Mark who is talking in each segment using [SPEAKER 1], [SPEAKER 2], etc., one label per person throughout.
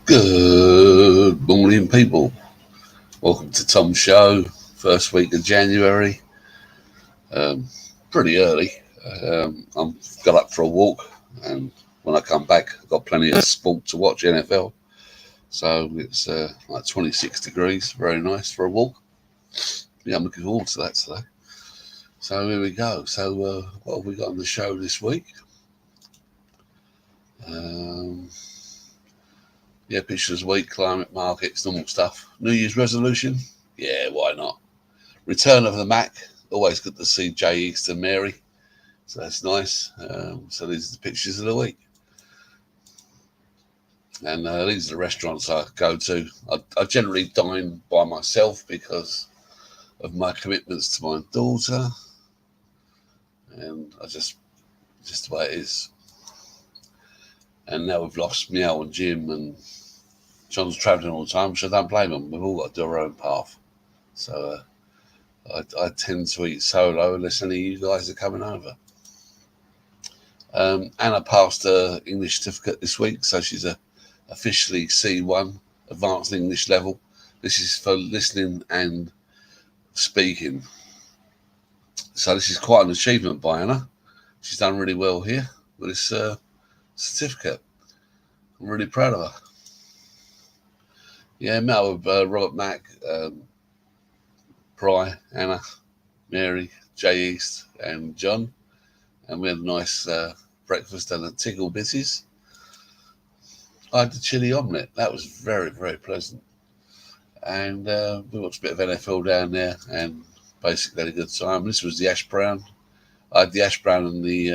[SPEAKER 1] Good morning, people. Welcome to Tom's show. First week of January. Pretty early. I'm got up for a walk, and when I come back, I've got plenty of sport to watch. NFL. So it's like 26 degrees. Very nice for a walk. Yeah, I'm looking forward to that today. So here we go. So what have we got on the show this week? Pictures week, climate, markets, normal stuff. New Year's resolution? Yeah, why not? Return of the Mac. Always good to see Jay East and Mary. So that's nice. So these are the pictures of the week. And these are the restaurants I go to. I generally dine by myself because of my commitments to my daughter. And I just the way it is. And now we've lost Meow and Jim, and John's travelling all the time, which I don't blame them. We've all got to do our own path. So I tend to eat solo unless any of you guys are coming over. Anna passed her English certificate this week, so she's officially C1, advanced English level. This is for listening and speaking. So this is quite an achievement by Anna. She's done really well here with this certificate. I'm really proud of her. Yeah, met with Robert Mack, Pry, Anna, Mary, Jay East, and John, and we had a nice breakfast and a tickle bitties. I had the chili omelette. That was very, very pleasant. And we watched a bit of NFL down there and basically had a good time. This was the ash brown. I had the ash brown and the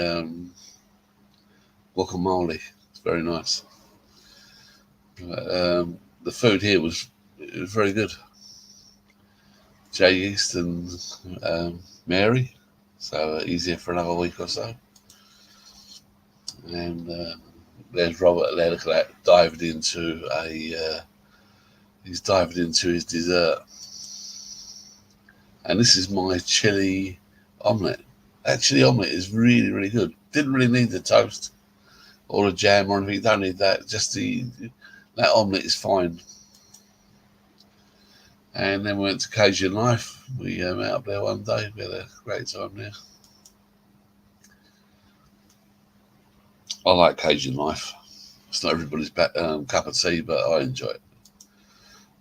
[SPEAKER 1] guacamole. It's very nice. The food here was very good. Jay East and Mary, so easier for another week or so. And there's Robert there. Look at that, he's dived into his dessert. And this is my chili omelette. That chili omelette is really, really good. Didn't really need the toast or the jam or anything. You don't need that. Just that omelette is fine. And then we went to Cajun Life. We met up there one day. We had a great time there. I like Cajun Life. It's not everybody's cup of tea, but I enjoy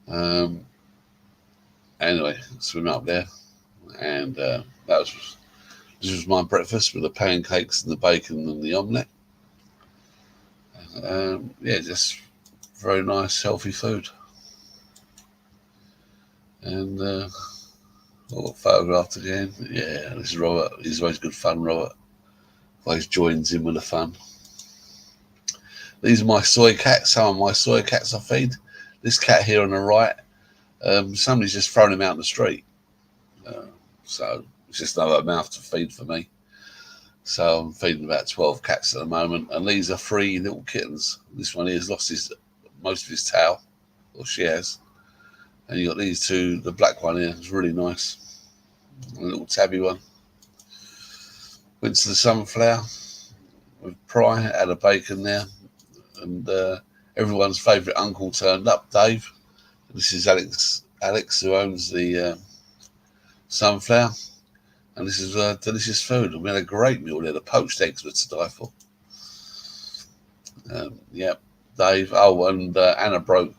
[SPEAKER 1] it. Anyway, so we met up there, and this was my breakfast with the pancakes and the bacon and the omelette. Just very nice, healthy food. And I got photographed again. Yeah, this is Robert. He's always good fun, Robert. Always joins in with the fun. These are my soy cats. Some of my soy cats I feed. This cat here on the right, somebody's just thrown him out in the street. So it's just another mouth to feed for me. So I'm feeding about 12 cats at the moment. And these are 3 little kittens. This one here has lost most of his tail, or she has. And you got these 2, the black one here is really nice. A little tabby one. Went to the Sunflower with Pry, had a bacon there. And everyone's favourite uncle turned up, Dave. This is Alex who owns the Sunflower. And this is delicious food. And we had a great meal there. The poached eggs were to die for. Dave. Oh, and Anna broke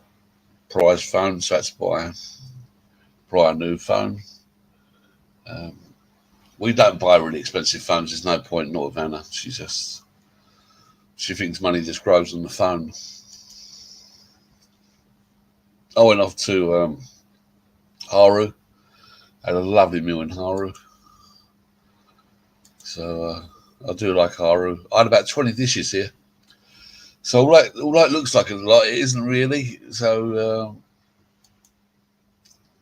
[SPEAKER 1] Pry's phone, so that's buy a new phone. We don't buy really expensive phones. There's no point, not with Anna. She thinks money just grows on the phone. I went off to Haru. Had a lovely meal in Haru. So I do like Haru. I had about 20 dishes here. So all that looks like a lot, it isn't really. So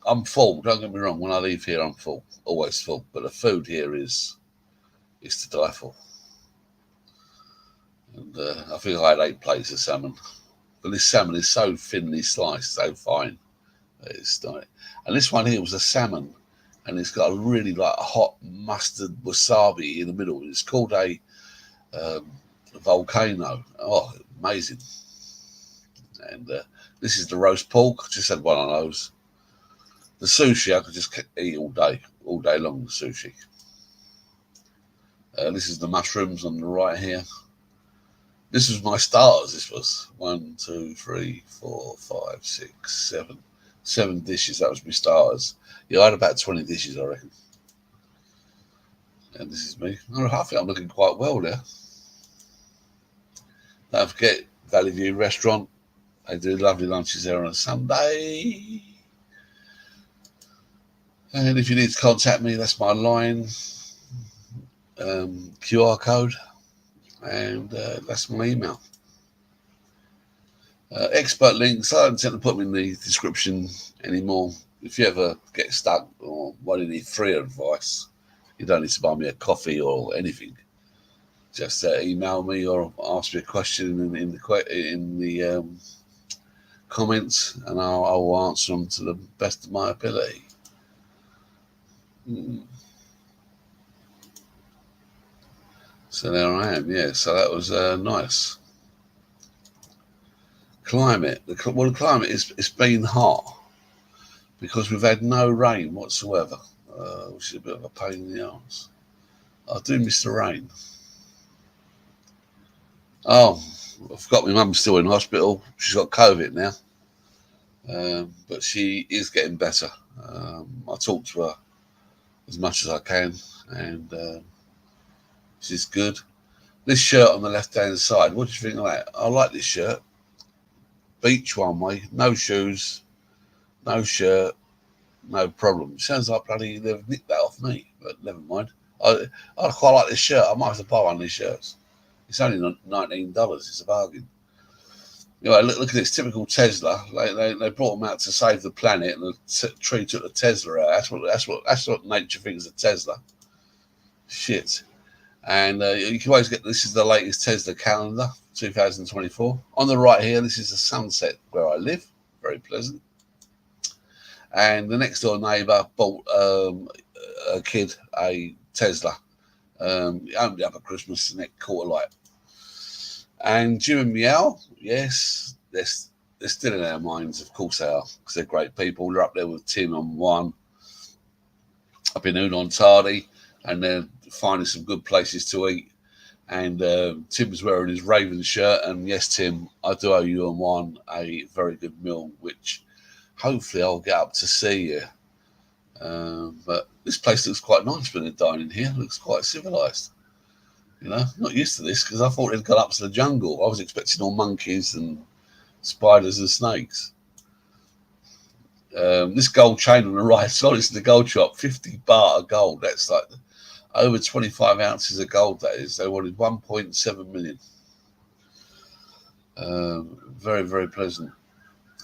[SPEAKER 1] I'm full. Don't get me wrong. When I leave here, I'm full. Always full. But the food here is to die for. And I think I had 8 plates of salmon. But this salmon is so thinly sliced, so fine. It's nice. And this one here was a salmon, and it's got a really hot mustard wasabi in the middle. It's called a volcano. Oh, amazing. And This is the roast pork. Just had one of those. The sushi I could just eat all day long. The sushi. This is the mushrooms on the right here. This was my starters. This was 1, 2, 3, 4, 5, 6, 7 dishes. That was my starters. Yeah, I had about 20 dishes, I reckon. And this is me. I think I'm looking quite well there. Don't forget, Valley View Restaurant. They do lovely lunches there on a Sunday. And if you need to contact me, that's my line. QR code. And that's my email. Expert links, I don't tend to put them in the description anymore. If you ever get stuck or want any free advice, you don't need to buy me a coffee or anything. Just email me or ask me a question in the comments, and I will answer them to the best of my ability. So there I am. Yeah. So that was nice. Climate. The climate it's been hot because we've had no rain whatsoever, which is a bit of a pain in the arse. I do miss the rain. Oh, I forgot my mum's still in hospital. She's got COVID now, but she is getting better. I talk to her as much as I can, and she's good. This shirt on the left-hand side, what do you think of that? I like this shirt. Beach one way, no shoes, no shirt, no problem. Sounds like bloody they've nicked that off me, but never mind. I quite like this shirt. I might have to buy one of these shirts. It's only $19. It's a bargain. Anyway, look at this typical Tesla. They brought them out to save the planet, and the tree took the Tesla out. That's what nature thinks of Tesla. Shit. And you can always get, this is the latest Tesla calendar, 2024. On the right here, this is the sunset where I live. Very pleasant. And the next door neighbour bought a kid a Tesla. Only up at Christmas, and it caught a light. And Jim and Meow, yes, they're still in our minds. Of course they are, because they're great people. They're up there with Tim on one, up in Udon Tardy, and they're finding some good places to eat. And Tim's wearing his Raven shirt. And yes, Tim, I do owe you and one a very good meal, which hopefully I'll get up to see you. But this place looks quite nice when they're dining here. It looks quite civilised. You know, not used to this because I thought they'd gone up to the jungle. I was expecting all monkeys and spiders and snakes. This gold chain on the right side is the gold shop, 50 baht of gold. That's like over 25 ounces of gold, that is. They wanted 1.7 million. Very, very pleasant.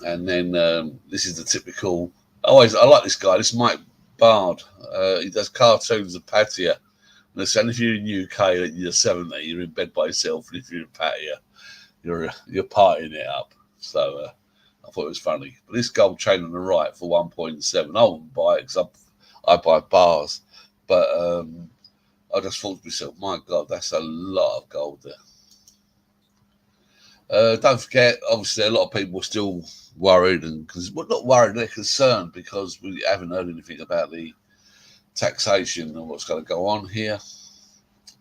[SPEAKER 1] And then this is the typical. I like this guy. This is Mike Bard. He does cartoons of Pattaya. And saying if you're in the UK and you're 70, you're in bed by yourself, and if you're in Pattaya, you're partying it up. So I thought it was funny. But this gold chain on the right for 1.7, I wouldn't buy it because I buy bars. But I just thought to myself, my God, that's a lot of gold there. Don't forget, obviously, a lot of people are still worried, and not worried, they're concerned because we haven't heard anything about the taxation and what's going to go on here.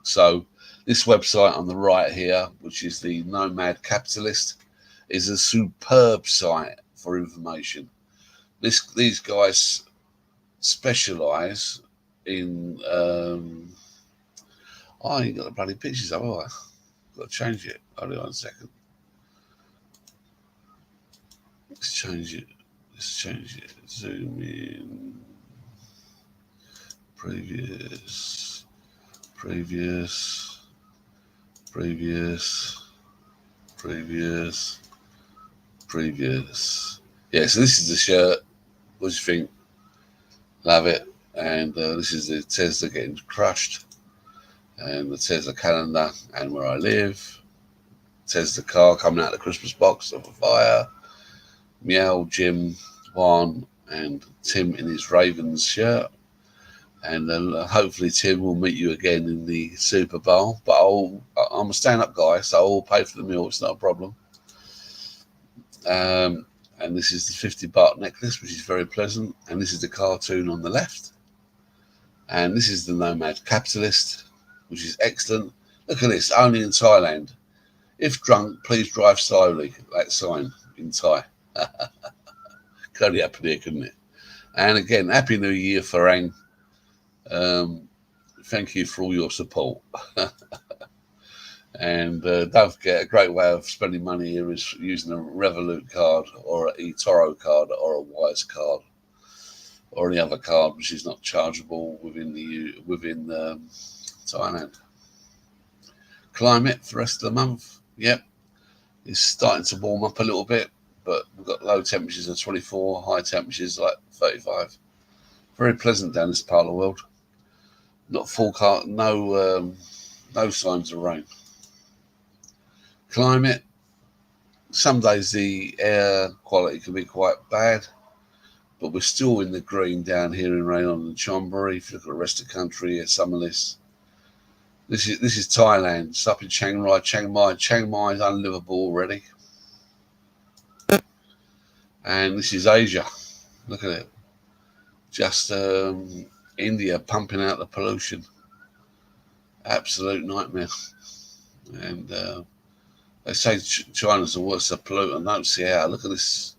[SPEAKER 1] So this website on the right here, which is the Nomad Capitalist, is a superb site for information. These guys specialise in I ain't got the bloody pictures up, have I? Got to change it. Hold on a second. Let's change it. Zoom in. Previous. Yeah, so this is the shirt. What do you think? Love it. And this is the Tesla getting crushed. And the Tesla calendar and where I live. Tesla car coming out of the Christmas box of a fire. Meow, Jim, Juan, and Tim in his Ravens shirt. And hopefully Tim will meet you again in the Super Bowl. But I'm a stand-up guy, so I'll pay for the meal. It's not a problem. And this is the 50 baht necklace, which is very pleasant. And this is the cartoon on the left. And this is the Nomad Capitalist, which is excellent. Look at this, only in Thailand. If drunk, please drive slowly. That sign in Thai. Could only happen here, couldn't it? And again, Happy New Year, Farang. Thank you for all your support. And don't forget, a great way of spending money here is using a Revolut card or an eToro card or a Wise card or any other card which is not chargeable within Thailand. Climate for the rest of the month, yep, it's starting to warm up a little bit, but we've got low temperatures of 24, high temperatures like 35. Very pleasant down this part of the world. Not forecast, no signs of rain. Climate, some days the air quality can be quite bad, but we're still in the green down here in Rayong and Chonburi. If you look at the rest of the country, it's summerless. This is Thailand. It's up in Chiang Mai. Chiang Mai is unlivable already. And this is Asia. Look at it. Just India pumping out the pollution. Absolute nightmare. And they say China's the worst polluter. No, see how. Look at this.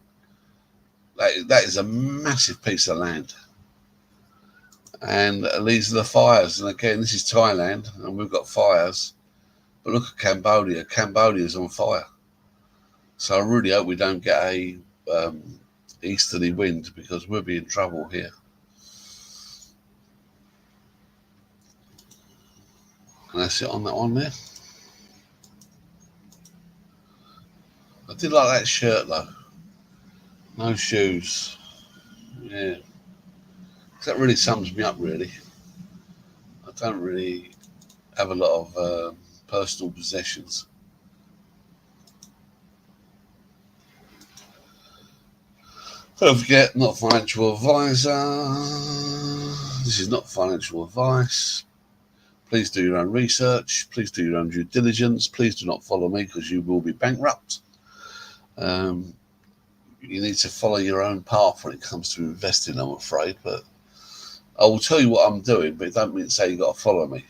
[SPEAKER 1] That is a massive piece of land. And these are the fires. And again, this is Thailand, and we've got fires. But look at Cambodia. Cambodia's on fire. So I really hope we don't get a easterly wind, because we'll be in trouble here. And that's it on that one there. I did like that shirt though. No shoes. Yeah. That really sums me up, really. I don't really have a lot of personal possessions. Don't forget, not a financial advisor. This is not financial advice. Please do your own research. Please do your own due diligence. Please do not follow me, because you will be bankrupt. You need to follow your own path when it comes to investing, I'm afraid. But I will tell you what I'm doing, but it don't mean to say you got to follow me.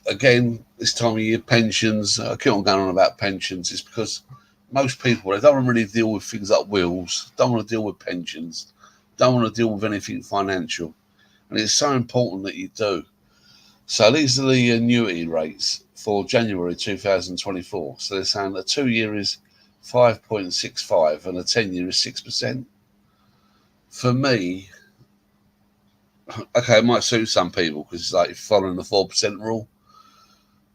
[SPEAKER 1] Again, this time of year, pensions. I keep on going on about pensions. It's because most people, they don't want to really deal with things like wills, don't want to deal with pensions, don't want to deal with anything financial. And it's so important that you do. So these are the annuity rates for January 2024. So they're saying the 2-year is 5.65 and the 10-year is 6%. For me, okay, it might suit some people because it's like following the 4% rule.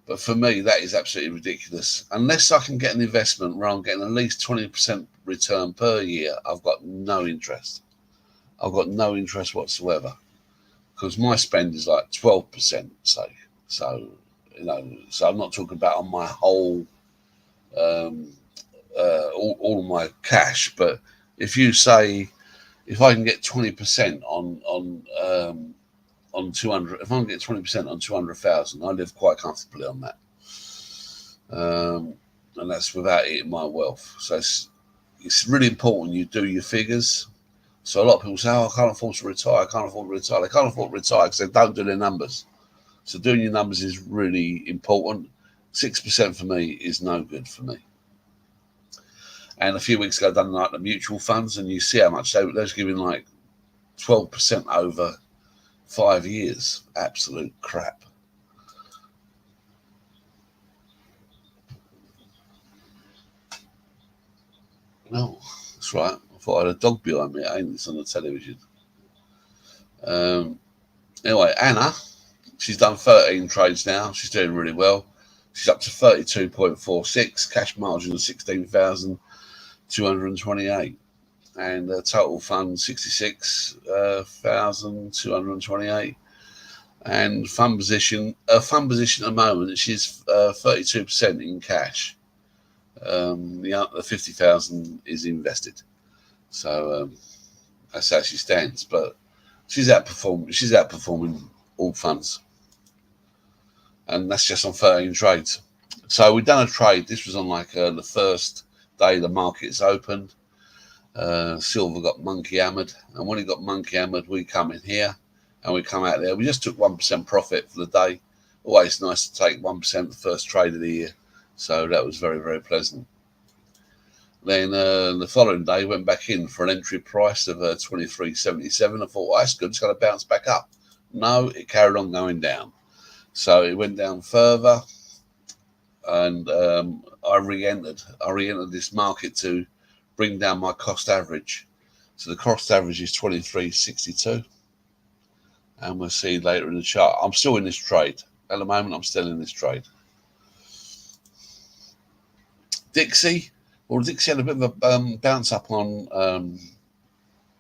[SPEAKER 1] But for me, that is absolutely ridiculous. Unless I can get an investment where I'm getting at least 20% return per year, I've got no interest. I've got no interest whatsoever, because my spend is like 12%. So you know, so I'm not talking about on my whole, all my cash. But if you say, if I can get 20% on 200, if I can get 20% on 200,000, I live quite comfortably on that, and that's without eating my wealth. So it's really important you do your figures. So a lot of people say, "Oh, I can't afford to retire. I can't afford to retire." They can't afford to retire because they don't do their numbers. So doing your numbers is really important. 6% for me is no good for me. And a few weeks ago, I done like the mutual funds, and you see how much they're giving, like 12% over 5 years. Absolute crap. No, that's right. I thought I had a dog behind me. Ain't this on the television? Anyway, Anna, she's done 13 trades now. She's doing really well. She's up to 32.46, cash margin of 16,228. And total fund 66,228, and fund position at the moment she's 32% in cash. The 50,000 is invested, so that's how she stands. But she's outperforming all funds, and that's just on 13 trades. So we've done a trade. This was on like the first day the markets opened. Silver got monkey hammered, and when it got monkey hammered, we come in here and we come out there. We just took 1% profit for the day. Always nice to take 1% the first trade of the year, so that was very, very pleasant. Then the following day went back in for an entry price of 23.77. I thought, well, that's good, it's going to bounce back up. No, it carried on going down, so it went down further, and I re-entered this market to bring down my cost average. So the cost average is 23.62, and we'll see later in the chart. I'm still in this trade at the moment. I'm still in this trade. Dixie, well, Dixie had a bit of a bounce up on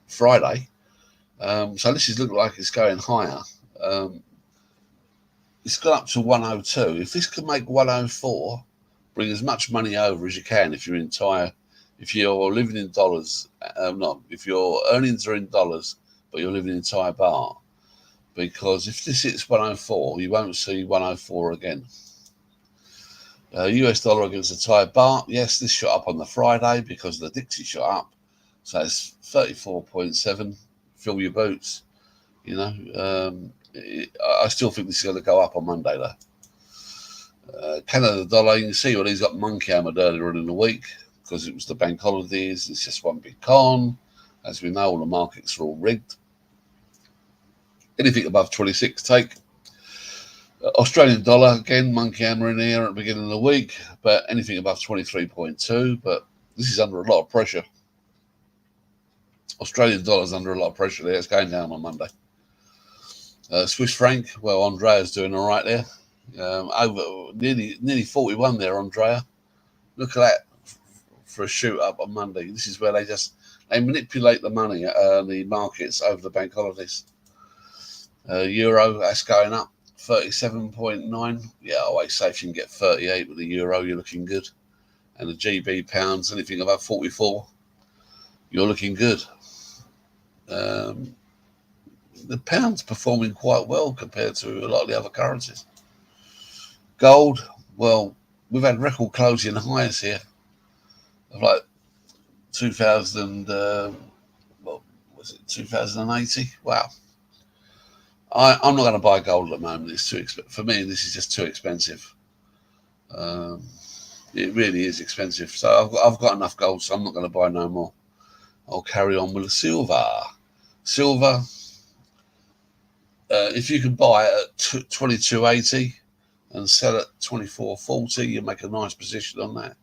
[SPEAKER 1] Friday, so this is looking like it's going higher. It's gone up to 102. If this could make 104, bring as much money over as you can. If you're living in dollars, if your earnings are in dollars, but you're living in Thai baht, because if this hits 104, you won't see 104 again. US dollar against the Thai baht, yes, this shot up on the Friday because the Dixie shot up, so it's 34.7. Fill your boots, you know. I still think this is going to go up on Monday though. Canada dollar, you can see what he's got monkey hammered earlier in the week because it was the bank holidays. It's just one big con. As we know, all the markets are all rigged. Anything above 26 take. Australian dollar, again, monkey hammer in here at the beginning of the week, but anything above 23.2, but this is under a lot of pressure. Australian dollar's under a lot of pressure there. It's going down on Monday. Swiss franc, well, Andrea's doing all right there. Over nearly 41 there, Andrea. Look at that for a shoot up on Monday. This is where they manipulate the money, the markets over the bank holidays. Euro, that's going up. 37.9. Yeah, I always say if you can get 38 with the euro, you're looking good. And the GB pounds, anything above 44, you're looking good. The pound's performing quite well compared to a lot of the other currencies. Gold, well, we've had record closing highs here of like 2080. Wow. I'm not going to buy gold at the moment. It's too expensive. For me, this is just too expensive. It really is expensive. So I've got enough gold, so I'm not going to buy no more. I'll carry on with the silver. Silver, if you can buy at 22.80 and sell at 24.40, you make a nice position on that.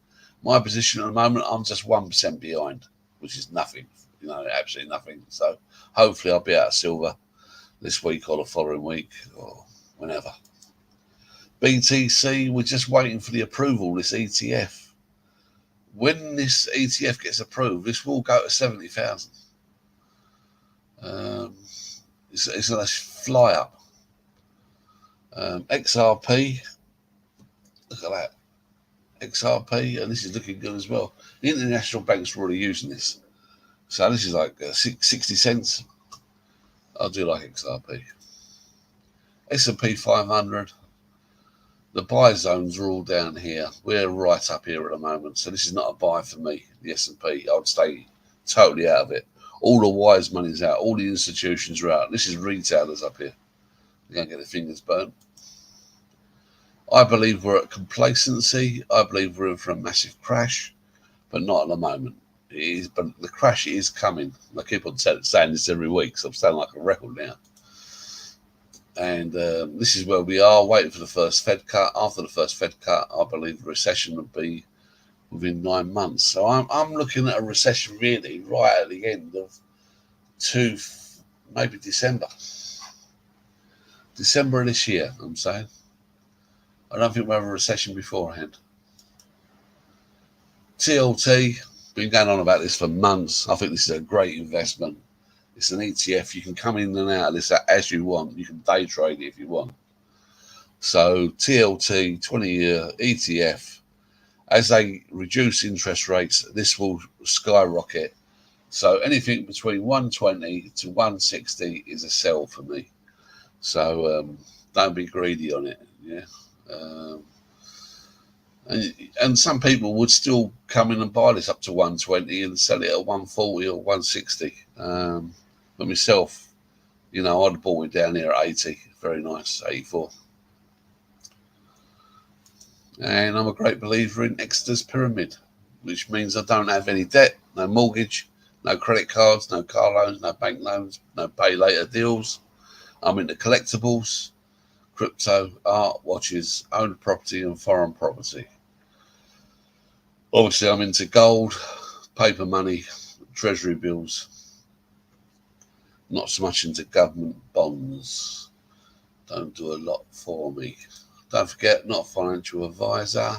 [SPEAKER 1] My position at the moment, I'm just 1% behind, which is nothing. You know, absolutely nothing. So hopefully I'll be out of silver this week or the following week or whenever. BTC, we're just waiting for the approval, this ETF. When this ETF gets approved, this will go to 70,000. It's going to fly up. XRP, look at that. XRP, and this is looking good as well. The international banks are already using this. So this is like 60 cents. I do like XRP. S&P 500. The buy zones are all down here. We're right up here at the moment. So this is not a buy for me, the S&P. I would stay totally out of it. All the wise money's out. All the institutions are out. This is retailers up here. They're going to get their fingers burnt. I believe we're at complacency. I believe we're in for a massive crash, but not at the moment. It is, but the crash is coming. I keep on saying this every week, so I'm sounding like a record now. And this is where we are, waiting for the first Fed cut. After the first Fed cut, I believe the recession would be within 9 months. So I'm looking at a recession really right at the end of maybe December of this year, I'm saying. I don't think we'll have a recession beforehand. TLT, been going on about this for months. I think this is a great investment. It's an ETF. You can come in and out of this as you want. You can day trade it if you want. So TLT, 20-year ETF, as they reduce interest rates, this will skyrocket. So anything between 120 to 160 is a sell for me. So don't be greedy on it. Yeah. And some people would still come in and buy this up to 120 and sell it at 140 or 160. But myself, you know, I'd have bought it down here at 80. Very nice, 84. And I'm a great believer in Exeter's pyramid, which means I don't have any debt, no mortgage, no credit cards, no car loans, no bank loans, no pay later deals. I'm into collectibles, crypto, art, watches, owned property and foreign property. Obviously, I'm into gold, paper money, treasury bills. Not so much into government bonds. Don't do a lot for me. Don't forget, not a financial advisor.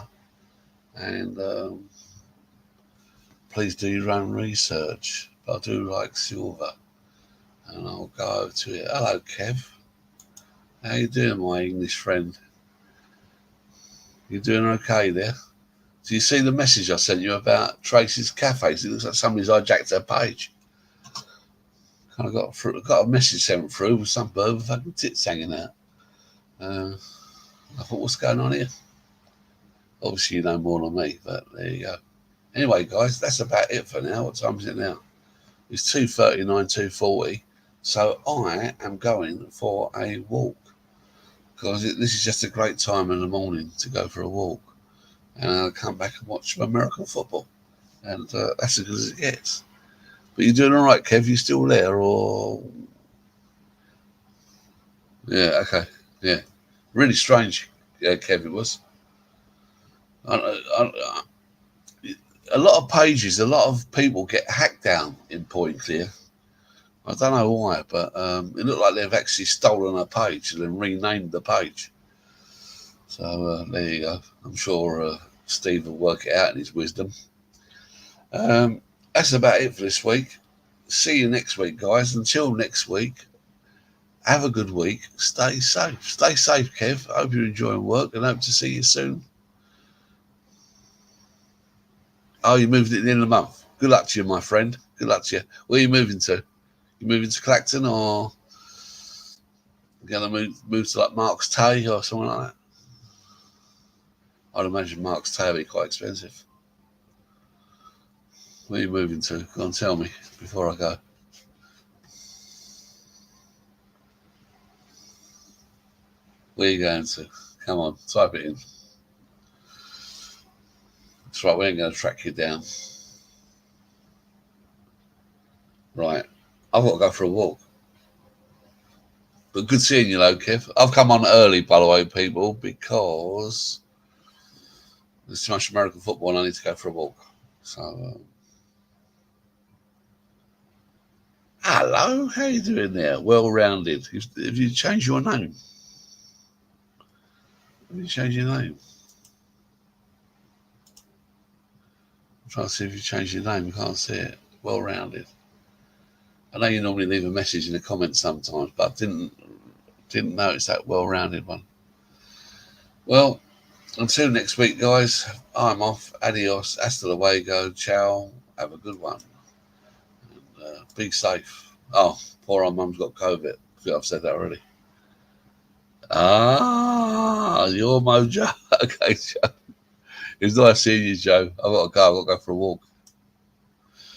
[SPEAKER 1] And please do your own research. But I do like silver. And I'll go over to it. Hello, Kev. How you doing, my English friend? You doing okay there? Do you see the message I sent you about Tracy's Cafes? It looks like somebody's hijacked her page. Kind of got a message sent through with some bird with fucking tits hanging out. I thought, what's going on here? Obviously, you know more than me, but there you go. Anyway, guys, that's about it for now. What time is it now? It's 2:39, 2:40. So I am going for a walk because this is just a great time in the morning to go for a walk. And I'll come back and watch American football. And that's as good as it gets. But you're doing all right, Kev? You still there? Or yeah, okay. Yeah. Really strange, Kev, it was. A lot of pages, a lot of people get hacked down in Point Clear. I don't know why, but it looked like they've actually stolen a page and then renamed the page. So there you go. I'm sure Steve will work it out in his wisdom. That's about it for this week. See you next week, guys. Until next week, have a good week. Stay safe. Stay safe, Kev. I hope you're enjoying work and hope to see you soon. Oh, you moved at the end of the month. Good luck to you, my friend. Good luck to you. Where are you moving to? You moving to Clacton or you going to move to like Mark's Tay or something like that? I'd imagine Mark's Tay will be quite expensive. Where are you moving to? Go on, tell me before I go. Where are you going to? Come on, type it in. That's right, we ain't going to track you down. Right, I've got to go for a walk. But good seeing you, though, Kev. I've come on early, by the way, people, because there's too much American football and I need to go for a walk. So, hello, how you doing there? Well-rounded. Have you changed your name? Have you changed your name? I'm trying to see if you changed your name. I can't see it. Well-rounded. I know you normally leave a message in the comments sometimes, but I didn't notice that well-rounded one. Well, until next week, guys, I'm off. Adios. Hasta luego. Ciao. Have a good one. And, be safe. Oh, poor old mum's got COVID. I think I've said that already. Ah, you're Mojo. Okay, Joe. It was nice seeing you, Joe. I've got to go for a walk.